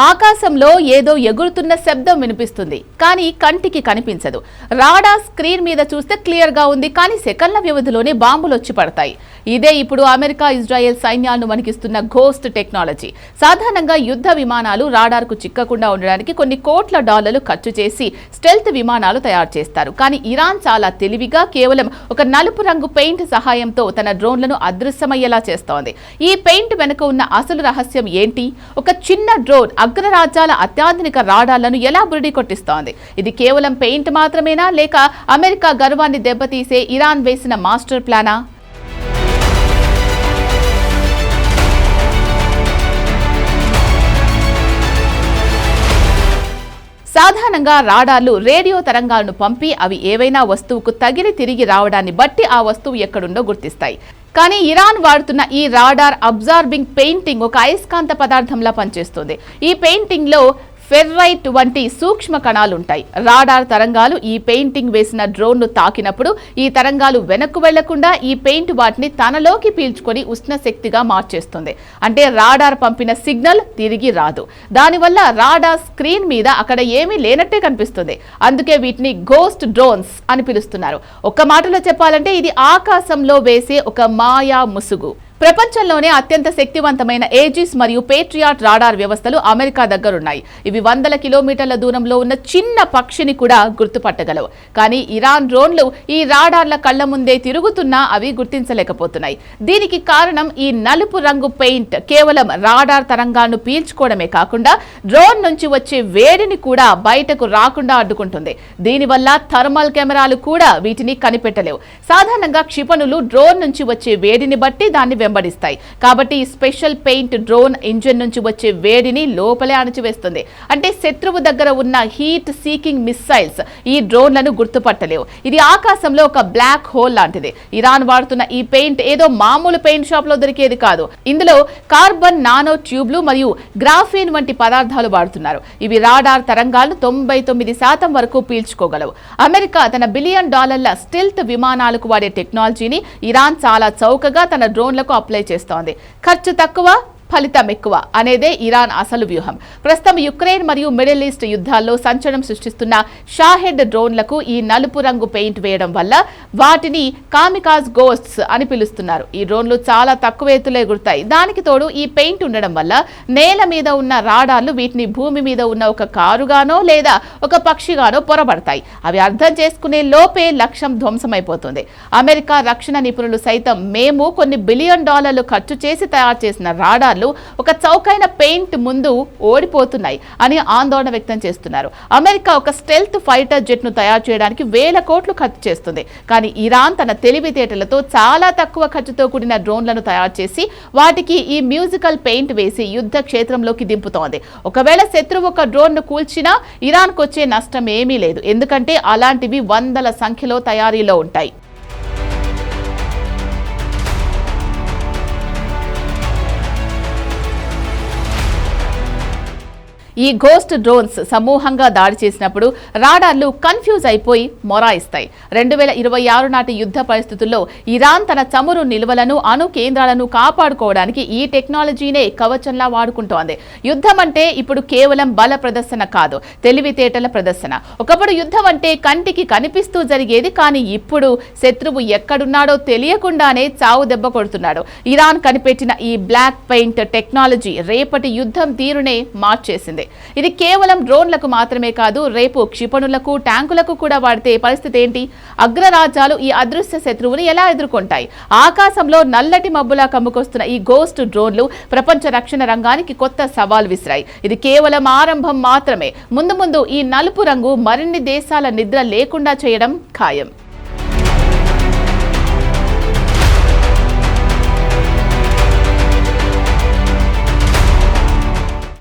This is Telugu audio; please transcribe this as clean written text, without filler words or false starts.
ఆకాశంలో ఏదో ఎగురుతున్న శబ్దం వినిపిస్తుంది, కానీ కంటికి కనిపించదు. రాడార్ స్క్రీన్ మీద చూస్తే క్లియర్ గా ఉంది, కానీ సెకన్ల వ్యవధిలోనే బాంబులు వచ్చి పడతాయి. ఇదే ఇప్పుడు అమెరికా, ఇజ్రాయెల్ సైన్యాలను వణికిస్తున్న ఘోస్ట్ టెక్నాలజీ. సాధారణంగా యుద్ధ విమానాలు రాడార్ కు చిక్కకుండా ఉండడానికి కొన్ని కోట్ల డాలర్లు ఖర్చు చేసి స్టెల్త్ విమానాలు తయారు చేస్తారు. కానీ ఇరాన్ చాలా తెలివిగా కేవలం ఒక నలుపు రంగు పెయింట్ సహాయంతో తన డ్రోన్లను అదృశ్యమయ్యేలా చేస్తోంది. ఈ పెయింట్ వెనుక ఉన్న అసలు రహస్యం ఏంటి? ఒక చిన్న డ్రోన్ అగ్రరాజ్యాల అత్యాధునిక రాడార్లను ఎలా బురిడి కొట్టిస్తోంది? ఇది కేవలం పెయింట్ మాత్రమేనా, లేక అమెరికా గర్వాన్ని దెబ్బతీసే ఇరాన్ వేసిన మాస్టర్ ప్లానా? సాధారణంగా రాడార్లు రేడియో తరంగాలను పంపి అవి ఏవైనా వస్తువుకు తగిలి తిరిగి రావడాన్ని బట్టి ఆ వస్తువు ఎక్కడుందో గుర్తిస్తాయి. కానీ ఇరాన్ వాడుతున్న ఈ రాడార్ అబ్జార్బింగ్ పెయింటింగ్ ఒక అయస్కాంత పదార్థంలా పనిచేస్తుంది. ఈ పెయింటింగ్ లో ఫెర్రైట్ వంటి సూక్ష్మ కణాలుంటాయి. రాడార్ తరంగాలు ఈ పెయింటింగ్ వేసిన డ్రోన్ను తాకినప్పుడు ఈ తరంగాలు వెనక్కు వెళ్లకుండా ఈ పెయింట్ వాటిని తనలోకి పీల్చుకొని ఉష్ణ శక్తిగా మార్చేస్తుంది. అంటే రాడార్ పంపిన సిగ్నల్ తిరిగి రాదు. దానివల్ల రాడార్ స్క్రీన్ మీద అక్కడ ఏమీ లేనట్టే కనిపిస్తుంది. అందుకే వీటిని ఘోస్ట్ డ్రోన్స్ అని పిలుస్తున్నారు. ఒక్క మాటలో చెప్పాలంటే ఇది ఆకాశంలో వేసే ఒక మాయా ముసుగు. ప్రపంచంలోనే అత్యంత శక్తివంతమైన ఏజిస్ మరియు పేట్రియాట్ రాడార్ వ్యవస్థలు అమెరికా దగ్గరున్నాయి. ఇవి వందల కిలోమీటర్ల దూరంలో ఉన్న చిన్న పక్షిని కూడా గుర్తుపట్టగలవు. కానీ ఇరాన్ డ్రోన్లు ఈ రాడార్ల కళ్ల ముందే తిరుగుతున్నా అవి గుర్తించలేకపోతున్నాయి. దీనికి కారణం ఈ నలుపు రంగు పెయింట్ కేవలం రాడార్ తరంగాలను పీల్చుకోవడమే కాకుండా డ్రోన్ నుంచి వచ్చే వేడిని కూడా బయటకు రాకుండా అడ్డుకుంటుంది. దీనివల్ల థర్మల్ కెమెరాలు కూడా వీటిని కనిపెట్టలేవు. సాధారణంగా క్షిపణులు డ్రోన్ నుంచి వచ్చే వేడిని బట్టి దాన్ని వెంబడిస్తాయి. కాబట్టి ఈ స్పెషల్ పెయింట్ డ్రోన్ ఇంజిన్ నుంచి వచ్చే వేడిని లోపలే అణచివేస్తుంది. అంటే శత్రువు దగ్గర ఉన్న హీట్ సీకింగ్ మిస్సైల్స్ ఈ డ్రోన్లను గుర్తుపట్టలేవు. ఇది ఆకాశంలో ఒక బ్లాక్ హోల్ లాంటిది. ఇరాన్ వాడుతున్న ఈ పెయింట్ ఏదో మామూలు పెయింట్ షాప్ లో దొరికేది కాదు. ఇందులో కార్బన్ నానో ట్యూబ్లు మరియు గ్రాఫీన్ వంటి పదార్థాలు వాడుతున్నారు. ఇవి రాడార్ తరంగాలను 99% వరకు పీల్చుకోగలవు. అమెరికా తన $1 బిలియన్ స్టెల్త్ విమానాలకు వాడే టెక్నాలజీని ఇరాన్ చాలా చౌకగా తన డ్రోన్లకు అప్లై చేస్తోంది. ఖర్చు తక్కువ, ఫలితం ఎక్కువ అనేదే ఇరాన్ అసలు వ్యూహం. ప్రస్తుతం యుక్రెయిన్ మరియు మిడిల్ ఈస్ట్ యుద్ధాల్లో సంచలనం సృష్టిస్తున్న షాహెడ్ డ్రోన్లకు ఈ నలుపు రంగు పెయింట్ వేయడం వల్ల వాటిని కామికాజ్ గోస్ట్స్ అని పిలుస్తున్నారు. ఈ డ్రోన్లు చాలా తక్కువ ఎత్తులో ఎగురుతాయి. దానికి తోడు ఈ పెయింట్ ఉండడం వల్ల నేల మీద ఉన్న రాడార్లు వీటిని భూమి మీద ఉన్న ఒక కారుగానో లేదా ఒక పక్షిగానో పొరబడతాయి. అవి అర్థం చేసుకునే లోపే లక్ష్యం ధ్వంసమైపోతుంది. అమెరికా రక్షణ నిపుణులు సైతం మేము కొన్ని $1 బిలియన్ ఖర్చు చేసి తయారు చేసిన రాడార్ ఒక చౌకైన పెయింట్ ముందు ఓడిపోతున్నాయి అని ఆందోళన వ్యక్తం చేస్తున్నారు. అమెరికా ఒక స్టెల్త్ ఫైటర్ జెట్ ను తయారు చేయడానికి వేల కోట్లు ఖర్చు చేస్తుంది. కానీ ఇరాన్ తన తెలివితేటలతో చాలా తక్కువ ఖర్చుతో కూడిన డ్రోన్లను తయారు చేసి వాటికి ఈ మ్యూజికల్ పెయింట్ వేసి యుద్ధ క్షేత్రంలోకి దింపుతోంది. ఒకవేళ శత్రువు ఒక డ్రోన్ ను కూల్చినా ఇరాన్కు వచ్చే నష్టం ఏమీ లేదు. ఎందుకంటే అలాంటివి వందల సంఖ్యలో తయారీలో ఉంటాయి. ఈ ఘోస్ట్ డ్రోన్స్ సమూహంగా దాడి చేసినప్పుడు రాడార్లు కన్ఫ్యూజ్ అయిపోయి మొరాయిస్తాయి. 2026 నాటి యుద్ధ పరిస్థితుల్లో ఇరాన్ తన చమురు నిల్వలను, అణు కేంద్రాలను కాపాడుకోవడానికి ఈ టెక్నాలజీనే కవచంలా వాడుకుంటోంది. యుద్ధం అంటే ఇప్పుడు కేవలం బల ప్రదర్శన కాదు, తెలివితేటల ప్రదర్శన. ఒకప్పుడు యుద్ధం అంటే కంటికి కనిపిస్తూ జరిగేది. కానీ ఇప్పుడు శత్రువు ఎక్కడున్నాడో తెలియకుండానే చావు దెబ్బ కొడుతున్నాడు. ఇరాన్ కనిపెట్టిన ఈ బ్లాక్ పెయింట్ టెక్నాలజీ రేపటి యుద్ధం తీరునే మార్చేసింది. ఇది కేవలం డ్రోన్లకు మాత్రమే కాదు, రేపు క్షిపణులకు, ట్యాంకులకు కూడా వాడితే పరిస్థితి ఏంటి? అగ్రరాజ్యాలు ఈ అదృశ్య శత్రువుని ఎలా ఎదుర్కొంటాయి? ఆకాశంలో నల్లటి మబ్బులా కమ్ముకొస్తున్న ఈ ఘోస్ట్ డ్రోన్లు ప్రపంచ రక్షణ రంగానికి కొత్త సవాల్ విసిరాయి. ఇది కేవలం ఆరంభం మాత్రమే. ముందు ముందు ఈ నలుపు రంగు మరిన్ని దేశాల నిద్ర లేకుండా చేయడం ఖాయం.